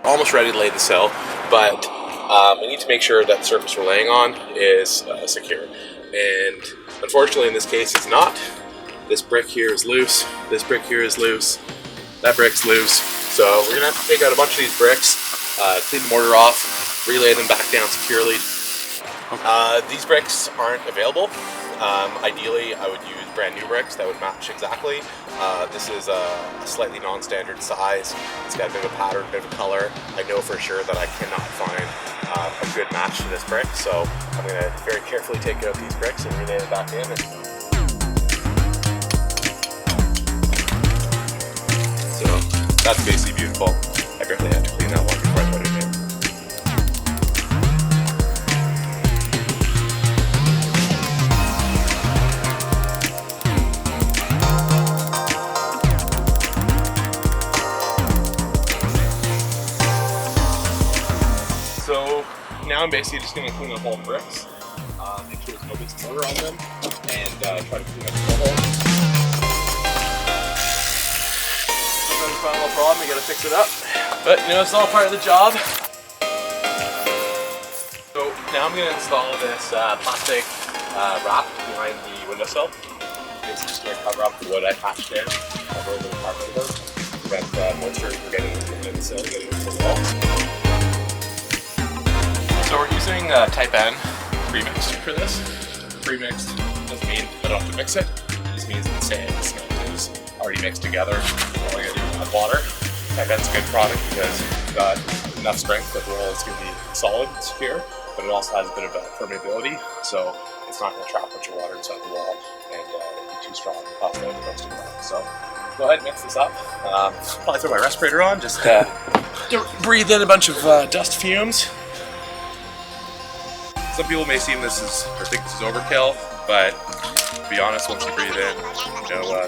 Almost ready to lay the sill, but we need to make sure that the surface we're laying on is secure. And unfortunately in this case it's not. This brick here is loose, this brick here is loose, that brick's loose. So we're gonna have to take out a bunch of these bricks, clean the mortar off, relay them back down securely. These bricks aren't available. Ideally I would use brand new bricks that would match exactly. This is a slightly non-standard size. It's got a bit of a pattern, a bit of a color. I know for sure that I cannot find a good match to this brick, so I'm going to very carefully take out these bricks and relay them back in. So that's basically beautiful. I barely have to clean that one before I put it in. So now I'm basically just going to clean up all the bricks, make sure there's no bits of mortar on them, and try to clean up the hole. Sometimes you find a little problem, you got to fix it up. But you know, it's all part of the job. So now I'm going to install this plastic wrap behind the windowsill. It's just going to cover up the wood I patched in, cover over the carpet of it, prevent moisture from getting into the sill, getting into the wall. So we're using Type N pre-mixed for this. Pre-mixed doesn't mean I don't have to mix it. It just means that the sand and cement is already mixed together. All I gotta do is add water. Type N's a good product because it's got enough strength that the roll is going to be solid and secure, but it also has a bit of permeability, so it's not going to trap a bunch of water inside the wall and be too strong and puff out the rest of the wall. So go ahead and mix this up. Probably throw my respirator on just to breathe in a bunch of dust fumes. Some people may think this is overkill, but to be honest, once you breathe in,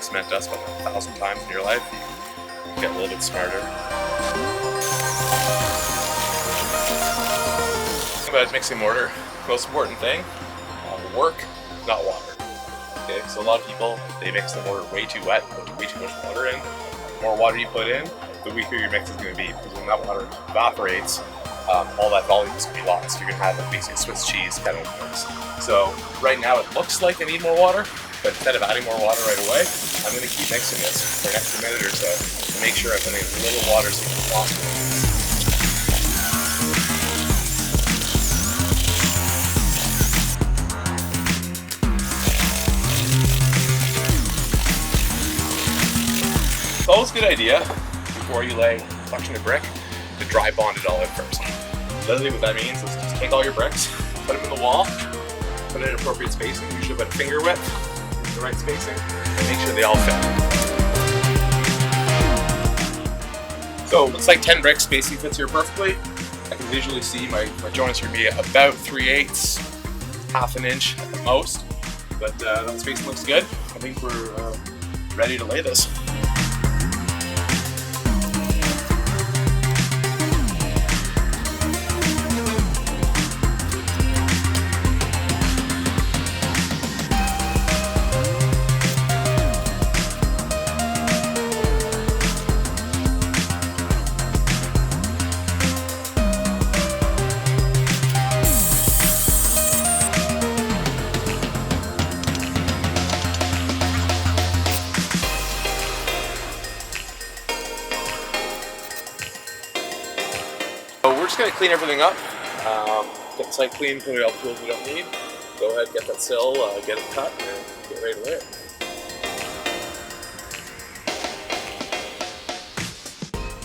cement dust about 1,000 times in your life, you get a little bit smarter. About mixing mortar, most important thing, work, not water. Okay, so a lot of people, they mix the mortar way too wet, put way too much water in. The more water you put in, the weaker your mix is going to be, because when that water evaporates, all that volume is going to be lost. You're going to have a basically Swiss cheese kind of mix. So right now it looks like I need more water, but instead of adding more water right away, I'm going to keep mixing this for an extra minute or so to make sure I'm putting as little water as possible. It's always a good idea before you lay a collection of brick to dry bond it all out first. Literally what that means is just take all your bricks, put them in the wall, put it in appropriate spacing, usually about finger width, the right spacing, and make sure they all fit. So looks like 10 bricks basically fits here perfectly. I can visually see my joints are going to be about 3/8, half an inch at the most, but that spacing looks good. I think we're ready to lay this. We're just going to clean everything up, get the site clean, clean out all the tools we don't need, go ahead, get that sill, get it cut, and get ready to lay it.